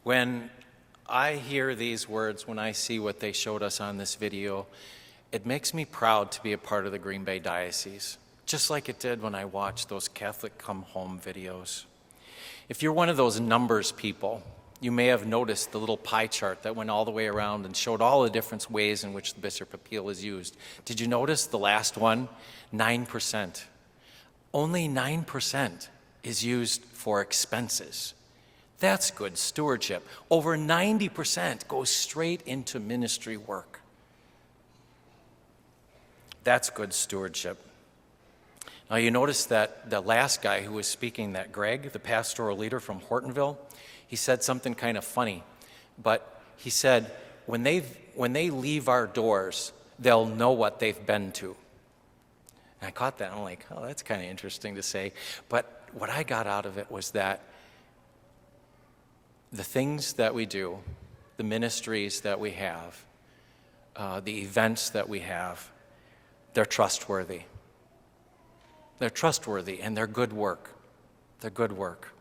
When I hear these words, when I see what they showed us on this video, it makes me proud to be a part of the Green Bay Diocese, just like it did when I watched those Catholic Come Home videos. If you're one of those numbers people, you may have noticed the little pie chart that went all the way around and showed all the different ways in which the Bishop Appeal is used. Did you notice the last one? 9%. Only 9% is used for expenses. That's good stewardship. Over 90% goes straight into ministry work. That's good stewardship. Now you notice that the last guy who was speaking, that Greg, the pastoral leader from Hortonville, he said something kind of funny. But he said, when they leave our doors, they'll know what they've been to. And I caught that, and I'm like, oh, that's kind of interesting to say. But what I got out of it was that the things that we do, the ministries that we have, the events that we have, they're trustworthy. They're trustworthy, and they're good work. They're good work.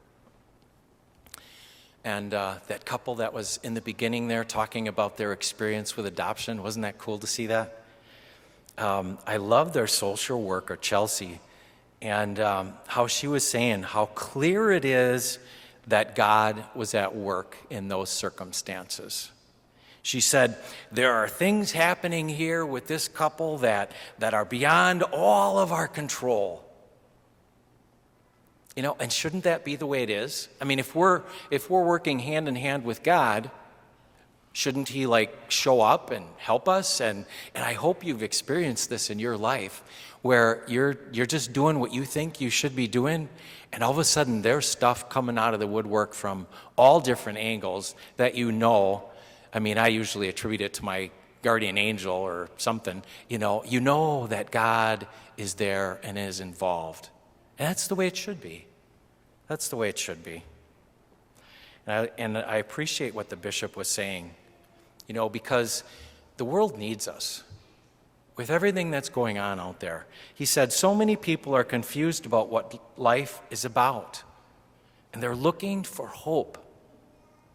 And that couple that was in the beginning there talking about their experience with adoption, wasn't that cool to see that? I love their social worker, Chelsea, and how she was saying how clear it is that God was at work in those circumstances. She said, there are things happening here with this couple that are beyond all of our control. You know, and shouldn't that be the way it is? I mean, if we're working hand in hand with God, shouldn't he show up and help us? And I hope you've experienced this in your life where you're just doing what you think you should be doing, and all of a sudden there's stuff coming out of the woodwork from all different angles that you know. I mean, I usually attribute it to my guardian angel or something. You know that God is there and is involved. And that's the way it should be. That's the way it should be. And I appreciate what the bishop was saying, because the world needs us. With everything that's going on out there, he said, so many people are confused about what life is about. And they're looking for hope.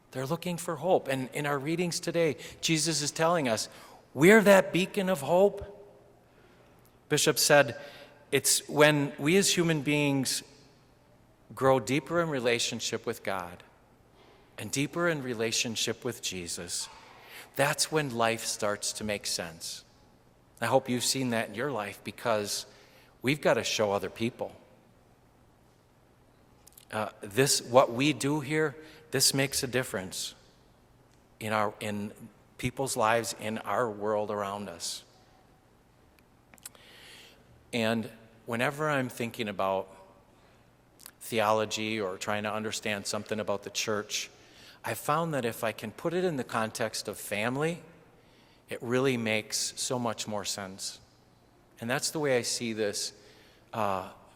They're looking for hope. And in our readings today, Jesus is telling us, we're that beacon of hope. Bishop said, it's when we as human beings grow deeper in relationship with God and deeper in relationship with Jesus, that's when life starts to make sense. I hope you've seen that in your life, because we've got to show other people. What we do here, this makes a difference in people's lives, in our world around us. And whenever I'm thinking about theology or trying to understand something about the church, I found that if I can put it in the context of family, it really makes so much more sense. And that's the way I see this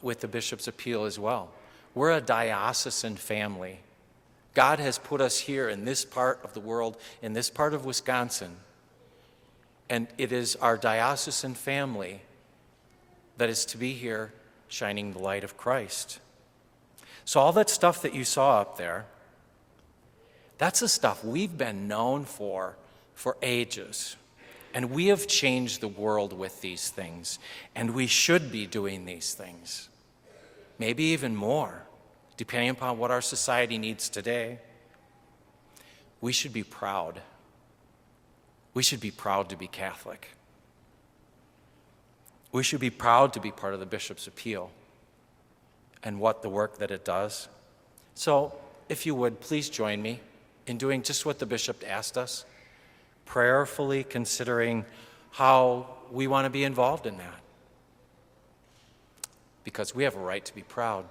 with the Bishop's Appeal as well. We're a diocesan family. God has put us here in this part of the world, in this part of Wisconsin, and it is our diocesan family that is to be here shining the light of Christ. So all that stuff that you saw up there, that's the stuff we've been known for ages. And we have changed the world with these things, and we should be doing these things. Maybe even more, depending upon what our society needs today. We should be proud. We should be proud to be Catholic. We should be proud to be part of the Bishop's Appeal and what the work that it does. So, if you would, please join me in doing just what the Bishop asked us, prayerfully considering how we want to be involved in that. Because we have a right to be proud.